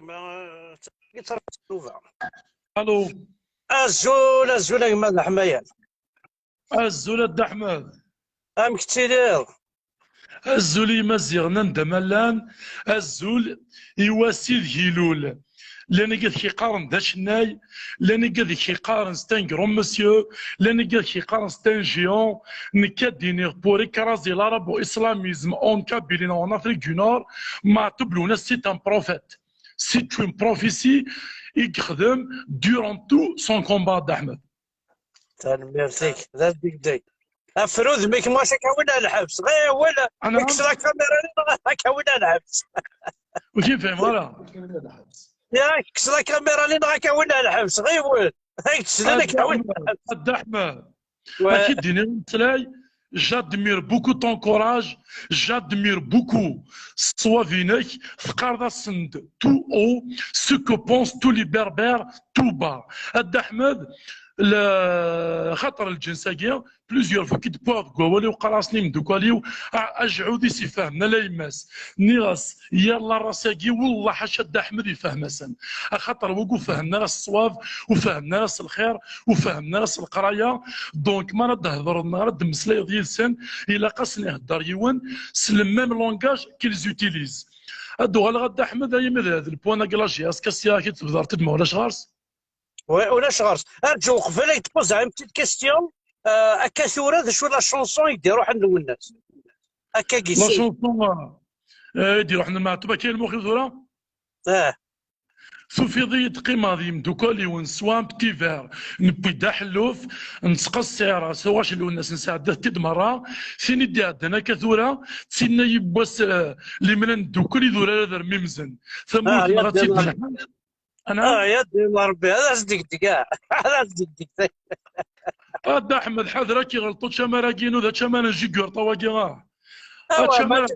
ما يتصرف. الو. الزول احمد الحماية. الزول احمد. ام كتير. الزول مزيغنا ندملان. الزول يواسيد هيلول. لاني قد كيقارن دا شناي، لاني قد كيقارن ستان كروم مسيو، لاني قد كيقارن ستان جيون. نكادينيغ بور écraser l'arabo-islamisme en Kabylie en Afrique du Nord. ما تبلونا c'est un prophète. C'est une prophétie يخدم durant tout son combat d'Ahmed. تنميرتيك ذا ديك دي افرود ميك ماشي كونا الحبس غير ولا انا يكسر الكاميرا كونا الحبس. وكيف فهم هذا؟ يا كسر الكاميرا اللي كونا الحبس غير وين يكسر لك كونا الحبس. احمد اكيد ديني نتلاي. J'admire beaucoup ton courage, j'admire beaucoup Soavinek, Fkarda Snd, tout haut, ce que pensent tous les berbères, tout bas. Ahmed, خطر الجنساكيه بلوزيور فوا كي تبوغ كوالي وقراصني مدوكاليو اجعودي سي فهمنا لا يماس نيغاس يلا راساكي والله حاشا دا احمد يفهم سن خاطر وقو فهمنا راس الصواب وفهمنا راس الخير وفهمنا راس القرايه دونك ما نهضر نرد مسلاي ديال سن الا قاسني يهضر يوان سلم ميم لونغاج كيل زوتيليز هادو غاد احمد هي مثل هذا البوان كلاجي اسكاسيا كي تبدر تدمع ولا شغارس ولا شغارس ارجو قبل تبوز عام بتيت كيستيون هكا ثورة شو لا شونسون يديروا حنا الناس هكا كيسي لا شونسون يديروا حنا مع تبا كاين المخرج ثورة سوفي ضيد قيمة ذي مدوكالي ونسوان بتي فير نبي دا حلوف نسقى السيارة سواش اللي الناس نساعد تيد مرة سيني دي عندنا كثورة سينا يبوس اللي من ندوكالي ذورا هذا ميمزن ثموت نغاتي انا يا دي ربي هذا صدق دقا هذا صدق هذا احمد حذرك كي غلطوا شماراكينو ذا شمال نجي كورطا واكيغا شمال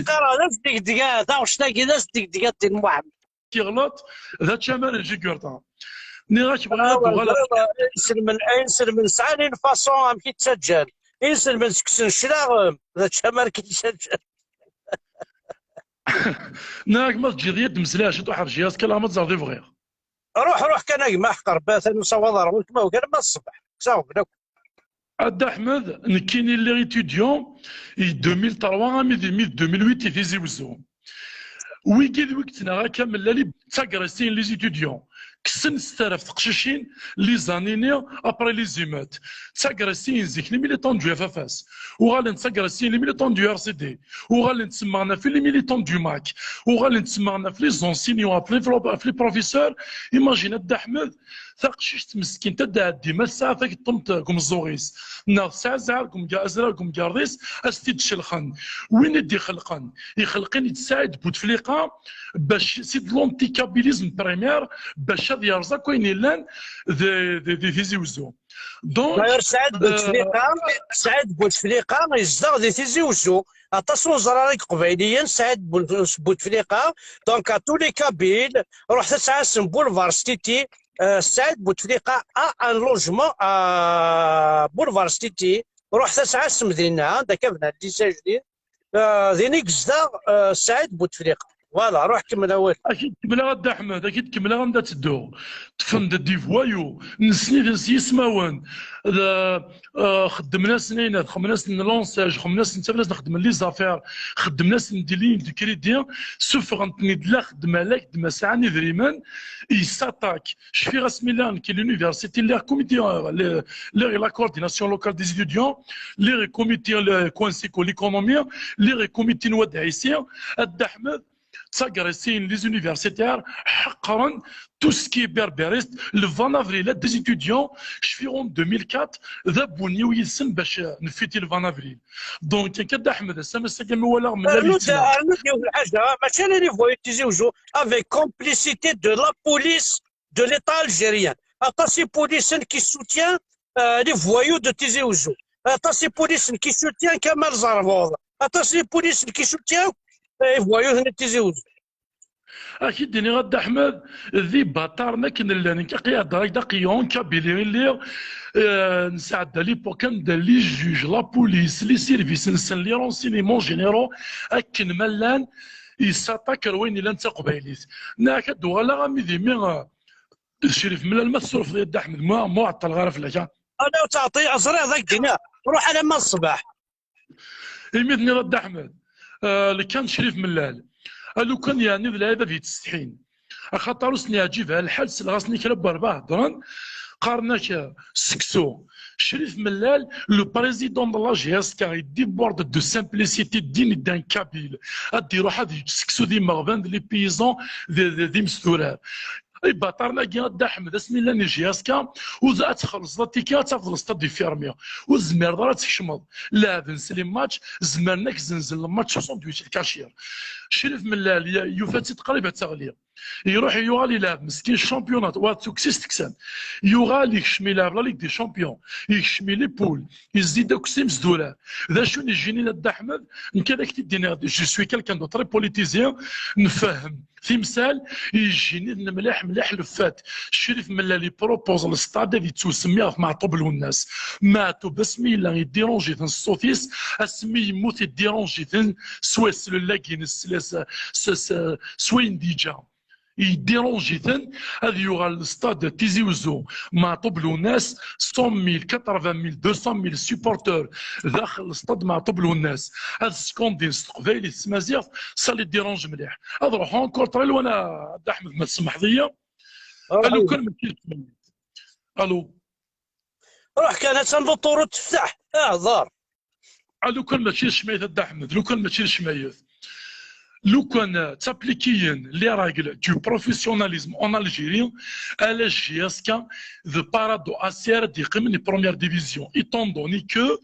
قرا ذا صدق دقا ذا واش تاكي ذا صدق دقا تي محمد كي غلط ذا شمال نجي كورطا نيغاش بغا غلط ينسل من سعانين فاصون ام كي تسجل ينسل من سكسن شلاغم ذا شمال كي تسجل ناك ما تجي يد مسلاش تو حرجياس كلا ما تزردي فغير روح كان ما حقر باثا نصور ضربك ما وكان ما الصبح ساو عاد احمد نكيني لي اتيديون 2003 مي 2008 في وزو ويكي وقتنا غا كامل لي تاكريسين لي اتيديون كسن ستاراف تقشيشين لي زانيني ابري لي زيمات تاكريسين زيك لي ميليتون دو اف اف اس وغالي نتاكريسين لي ميليتون دو ار سي دي وغالي نتسمعنا في لي ميليتون دو ماك وغالي نتسمعنا في لي زونسينيون في لي بروفيسور ايماجين هاد احمد ثاقشيش مسكين تدا ديما الساعه فاك طمت كم الزوغيس ناض ساعه زعلكم كاع ازراركم كاع ريس استيد شلخن وين يدي خلقن يخلقن يتساعد بوتفليقه باش سيد لونتي كابيليزم بريمير باش هذا يرزق وين لان دي فيزي وزو دونك سعد بوتفليقه يصدر دي فيزي وزو اتصلوا زراريك قبيليا سعد بوتفليقه دونك تو لي كابيل روح تسعى بولفار ستيتي سعد بوتفليقه ان لوجمون بولفار ستيتي روح تسعى دينا ذاك بنا ديسا جديد ذينيك زدا سعد بوتفليقه فوالا روح كمل اول اكيد كمل غدا احمد اكيد كمل غدا تدو تفند دي فوايو نسني يسماون خدمنا سنين خدمنا سن لونساج خدمنا سن تبلاش نخدم لي زافير خدمنا سن دي لين دو كريدي سوف غنتني دلا خدمه لا خدمه ساعه دريمان يساتاك شفي راس ميلان كي لونيفرسيتي لي كوميتي لا كورديناسيون لوكال دي ستوديون لي كوميتي كونسيكو ليكونومي لي كوميتي نواد عيسيا الد احمد تاكريسين لي زونيفرسيتير حقرا تو سكي بربريست لو 20 افريل دي ستوديون شفيهم 2004 ذابوني ويسن باش نفيتي لو 20 افريل دونك كاد احمد السما ساكن ولا من لا الحاجه ماشي اللي فوي تيزوجو افيك كومبليسيتي دو لا بوليس دو ليتا الجيريان اتاسي بوليسن كي سوتيان لي فوايو دو تيزي وزو اتاسي بوليسن كي سوتيان كمال زربوض اتاسي بوليسن كي سوتيان فوايو هنا تيزي وزو اكيد ديني غدا احمد ذي باتارنا كن لان كيا دراك دقيون كابيلي اللي نساعد لي بوكان لي جوج لا بوليس لي سيرفيس نسن لي رونسينيمون جينيرو اكن ملان يساتاك روين الا انت قبايليت ناك دوغالا غامي ديمي شريف ملال ما تصرف ديال احمد ما معطل غير في العشاء انا تعطي ازرع ذاك الدنيا روح على ما الصباح يمدني رد احمد اللي كان شريف ملال لو كان يعني اللعيبه في تستحين خاطر سني عجيب الحال غاسني كلب اربعه هضران قارناك سكسو شريف ملال لو بريزيدون دو لا جي اس كا ديبورد دو سامبليسيتي دين دان كابيل ادي روح هذه سكسو دي مغبان لي بيزون دي مستورار بطارنا كي غدا احمد اسمي الله نجي اسكا وزا تخلص التيكا تاخذ الاستاد فيرميا والزمير دارا تكشمض لا نسلم ماتش زمرناك زنزل الماتش ساندويتش الكاشير شريف ملال يفاتي تقريبا تغليه يروح يغالي يلعب مسكين الشامبيونات واتوكسيس تكسان يغالي يكشمي يلعب لا ليغ دي شامبيون يكشمي لي بول يزيد داك سيمس دولار ذا شنو يجيني لاد احمد كذاك تدينا جو سوي كالكان دو تري بوليتيزيان نفهم في مثال يجيني مليح مليح لفات الشريف ملالي بروبوز الاستاد اللي تسميه مع طبل والناس ماتو بسمي لا يديرونجي الصوفيس اسمي يموت يديرونجي سويس لاكين سوين ديجا يديرونجي هذا يغال الاستاد تيزي وزو مع طبلو ناس 100,000 80,000 200,000 سيبورتور داخل الاستاد مع طبلو الناس هذا سكوندين استقبالي السمازيغ صالي ديرونج مليح هذا روح اونكور طريل وانا احمد ما تسمح ليا الو كان ما الو روح كانت تنفطر وتفتح اعذار الو كان ما تشيل شمايث احمد لو كان ما تشيل شمايث لو كان تابليكيين لي راجل دو بروفيسيوناليزم اون الجيري على جياسكا ذو بارادو اسير دي قمني بروميير ديفيزيون ايتون دوني كو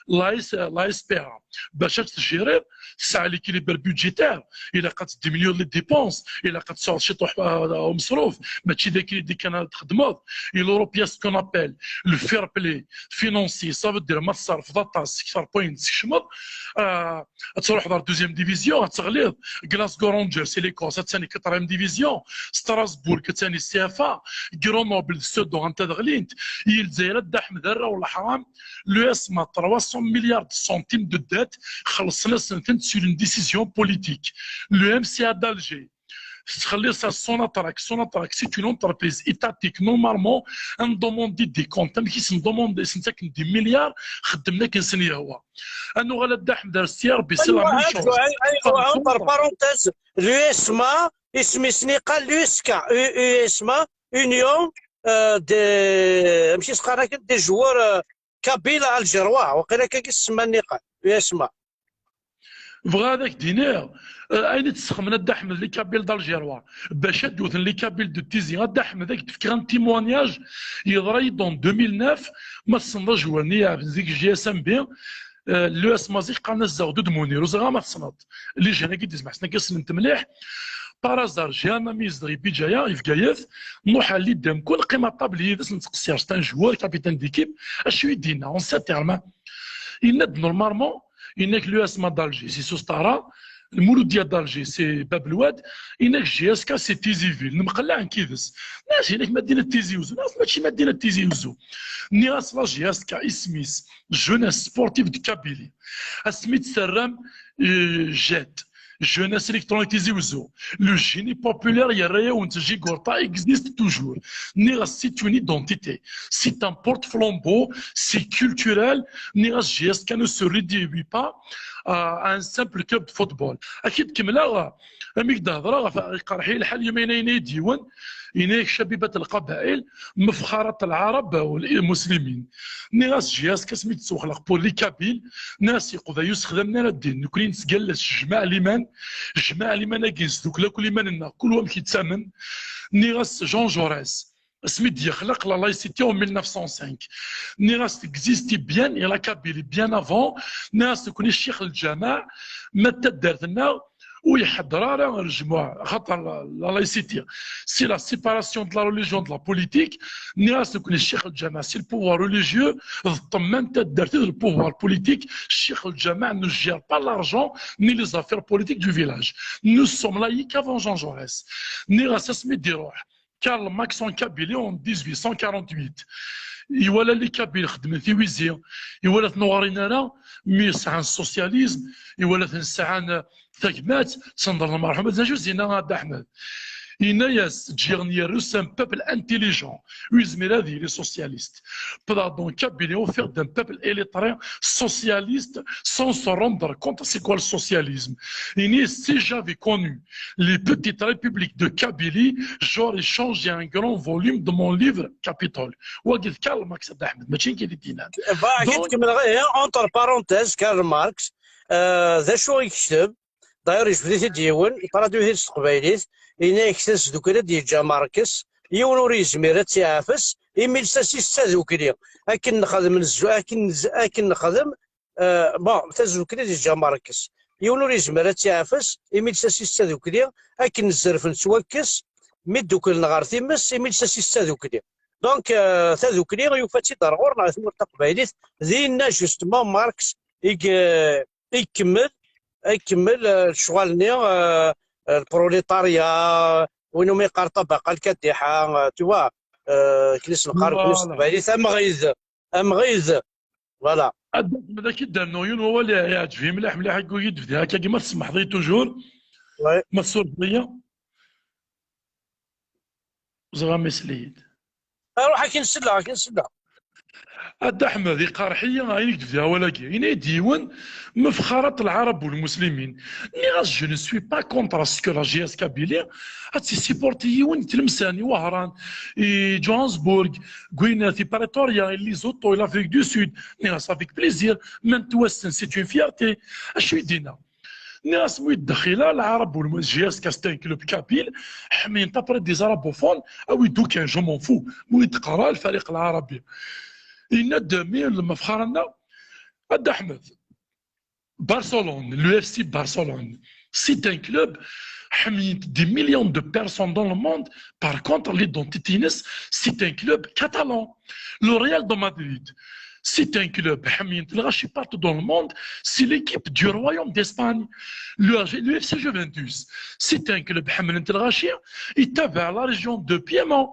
لا اسبيرا باش تجيري تسعى ليكيليبر بودجيتير الا قد ديمينيو لي ديبونس الا قد تصور شي طوح مصروف ماشي داك اللي كان تخدمو الاوروبيا سكون ابل لو فير بلاي فينونسي صافي دير ما تصرف داتا 6 بوينت تكشمض تروح دار دوزيام ديفيزيون تغليظ غلاسكو رونجرز ليكوس ثاني كتريم ديفيزيون ستراسبورغ ثاني سي اف ا غرونوبل سودو انت دغلينت الجزائر احمد ولا حرام لو اسما 300 مليار سنتيم دو دات خلصنا سنتين sur une décision politique. Le MCA d'Alger, Sonatrach, c'est une entreprise étatique. Normalement, on demande des comptes, qui se demandent des milliards, on aura la dame d'Arcière, c'est la même chose. Par parenthèse, l'USMA, اسمي قال l'USCA, USMA, Union ماشي سقراك دي جوار كابيلا الجرواه وقيلا كيسمى النقال USMA. بغا هذاك دينار اين تسخمنا دا احمد لي كابيل دالجيروا باش دوث لي كابيل دو تيزي دا احمد ذاك تفكر ان تيمونياج يضري دون 2009 ما تصندا جواني في ديك جي اس ام بي لو اس مازيق قالنا الزاغ دو مونير وزغا ما تصناد اللي جانا كي تسمع حنا كنسنت مليح بارازار جانا ميزدري بيجايا يفكايف نوح اللي دام كل قيمه طابلي باش نتقصير ستان جوار كابيتان ديكيب اش يدينا اون ساتيرما يند نورمالمون إنك l'USMA d'Alger سي سوستارا المولود ديال دالجي سي باب الواد إنك جي اس كا سي تيزي فيل نمقلع عن كيدس ناس هناك مدينة تيزي وزو ناس ماشي مدينة تيزي وزو نياس لا جي اس كا اسميس جوناس سبورتيف دو كابيلي اسميت سرام جات jeunesse électronique Tizi Ouzou. Le génie populaire Yaraya Ountji Gorta existe toujours. C'est une identité. C'est un porte-flambeau, c'est culturel. GSK ne se réduit pas à un simple club de football. أكيد كملا أميك دهضرا قرحي الحال يومين يديون إنك شبيبة القبائل مفخرة العرب والمسلمين ناس جياس كسميت تسوخلق بولي كابيل ناس يقضى يستخدمنا الدين نكوني نتقلس جماع ليمان أكينس دوك لا كل إيمان كل وام كيتسامن ناس جون جوريس سميت يخلق لا لايسيتي en 1905 ناس اكزيستي بيان إلا كابيلي بيان افون ناس تكوني الشيخ الجماع ما تدارت لنا ويحضر على الجموع خاطر لا لايسيتي سي لا سيباراسيون دو لا ريليجيون دو لا بوليتيك ناس تكون الشيخ الجماع سي البوفوار ريليجيو ضمن تدارت البوفوار بوليتيك الشيخ الجماع ne gère pas l'argent ni les affaires politiques du village nous sommes laïcs avant Jean Jaurès ناس اسمي ديروح كارل ماكس en Kabylie en 1848 يولا اللي كابيل خدمن في ويزي يولا تنورين انا مي ساعه السوسياليزم يولا تنسعان ثقمات تصندر المرحبا زاجو زينا هذا احمد Inayas Djirniarus, un peuple intelligent, Uzmiradi, les socialistes. Pardon, Kabylie offert d'un peuple électorien socialiste sans se rendre compte c'est quoi le socialisme. Et si j'avais connu les petites républiques de Kabylie, j'aurais changé un grand volume de mon livre Capitole. Ouagid Karl Marx Ahmed, ماشي كي دينا. entre parenthèses Karl Marx ذا شو يكتب داير يجبد ديون يقرا التقبايليت إنا يكتس دوكرا ديال ماركس يون ور يزمير تيعافس إيميل ساسيستا دوكري أكن نخدم أكن نخدم بون تازوكري ديال ماركس يون ور يزمير تيعافس إيميل ساسيستا دوكري أكن نزرف نتوكس مي دوكل نغار تيمس إيميل ساسيستا دوكري دونك تازوكري يوفاتي دارغور نعرف التقبايليت دينا جوستمون ماركس يكمل شغالني البروليتاريا وينو ميقار طبقه الكادحه توا كنيس القرب كنيس البايليت امغيز فوالا هذاك يدار نويون هو اللي يعجبني مليح مليح يقول يدفدي هكا كيما تسمح لي توجور ما تصور ليا زغام سليد روح كنسلا هذا احمد قارحيه غاين فيها ولكن هنا ديوان مفخره العرب والمسلمين ني جو نو سوي با كونتر سكو لا جي اس كابيلي هاتي سيبورتي يون تلمساني وهران جوهانسبورغ غوينا في بريتوريا لي زوتو لافريك دو سود ني صافيك بليزير من توسن سي اون فيارتي اش يدينا ناس مو يدخلها العرب والجياس كاستين كلوب كابيل حمين تابري دي زارابوفون او يدو كان جو مون فو مو يتقرا الفريق العربي إن الدمير المفخرنا هذا أحمد برشلونة لو اف سي برشلونة سي ان كلوب حميت دي مليون دو بيرسون دون لو موند بار كونتر ليدونتيتي نس سي ان كلوب كاتالون لو ريال دو مدريد سي ان كلوب حميت الغاشي بارتو دون لو موند سي ليكيب دو رويوم داسباني لو اف سي جوفنتوس سي ان كلوب حملت الغاشي يتابع لا ريجيون دو بيمون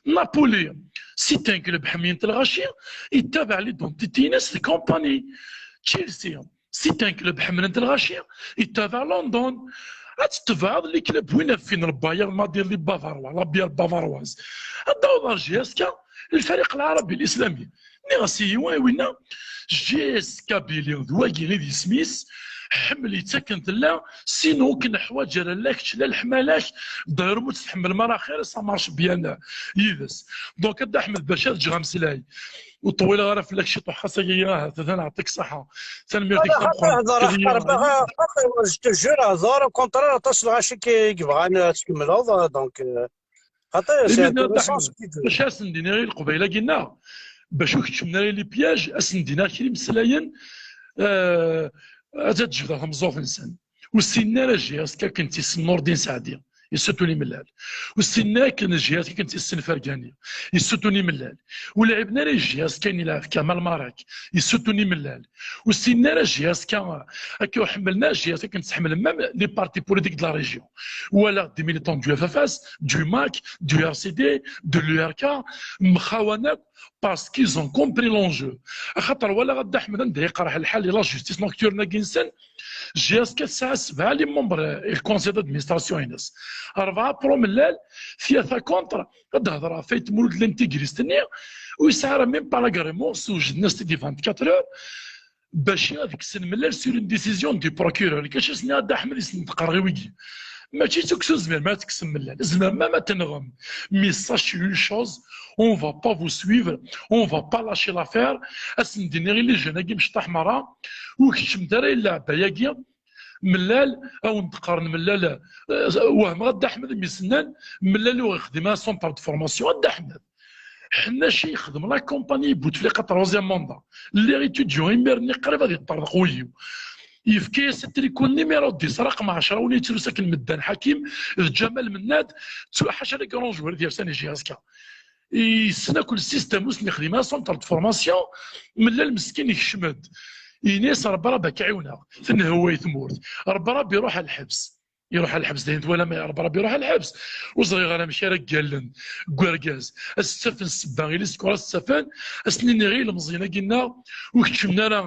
نابولي سي ان كلوب حمية الغاشية يتابع ليدونتيتي ناس كومباني تشيلسي سي ان كلوب حمية الغاشية يتابع لندن تتبع لي كلوب وين فين البايرن ما دير لي بافاروا لا بير بافارواز هذا هو جي اس كا الفريق العربي الاسلامي نيغاسي وين جي اس كابيلي ذواكي غير سميث حملي تسكنت لا سينو كنا حوايج لاكش لا الحمالاش داير مو تستحمل مراخير سا مارش بيان يدس دونك هذا احمد باش تجي غمسلاي وطويله غير في لاكشي طوح خاصها ثاني نعطيك صحه ثاني ميرتك هضر جوج هضر كونترا تصل غاشي كيبغى تكمل هذا دونك خاطر باش اسندينا غير القبيله قلنا باش كتشمنا لي بياج اسندينا كريم سلاين هذا تجبد مزوف انسان والسنه لا جهاز كنتي السن نور الدين سعدي يسوتوني ملال والسنه كان الجهاز كنتي السن فرقاني يسوتوني ملال ولعبنا لا الجهاز كان يلعب كمال مارك يسوتوني ملال والسنه لا الجهاز كان هكا حملنا الجهاز كنتحمل مام لي بارتي بوليتيك دو لا ريجيون ولا دي ميليتون دو اف اف اس دو ماك دو ار سي دي دو لو ار كا مخاونات parce qu'ils ont compris l'enjeu. خاطر ولا غدا احمد عنده يقرح الحل لا جوستيس نوكتورنا كينسن جي اس 4 ساعات 7 لي مومبر الكونسيل دادمينستراسيون ينس 4 برو ملال ثلاثه كونتر غدا هضره فايت مولود الانتيغريست نيا ويسعى ميم با لاغريمون سوج الناس دي 24 اور باش هذيك السن ملال سور اون ديسيزيون دي بروكيرور كاش سني غدا احمد يسنقر غير ويجي ماشي تكسو زمان ما تكسم ملال زمان ما تنغم مي ساشي اون شوز on va pas vous suivre, on va pas lâcher l'affaire. اسنديني غير لي جناكي مش حمراء وكشم داري اللعبه ياكي ملال او نتقارن ملال وهم غدا احمد ميسنان ملال ويخدم سونتر دو فورماسيون غدا احمد حنا شي يخدم لا كومباني بوتفليقه تروزيام موندا اللي غيتوديو يمرني قريب غادي يطرق ويو يفكي ستريكون نيميرو 10 رقم 10 ونيتلو ساكن مدان حكيم جمال مناد حاشا لي كرون جوار ديال ساني جياسكا يسنا كل سيستم وسن يخدمها سونتر دو فورماسيون ملا المسكين يكشمد ينيس ربي راه باك عيونه ثن هو يثمورت ربي يروح على الحبس يروح على الحبس داين ولا ما يعرف ربي يروح على الحبس وصغير غير مشي راه قالن كواركاز السفن السبا غير سكور السفن اسنين غير المزينه قلنا وكتشمنا راه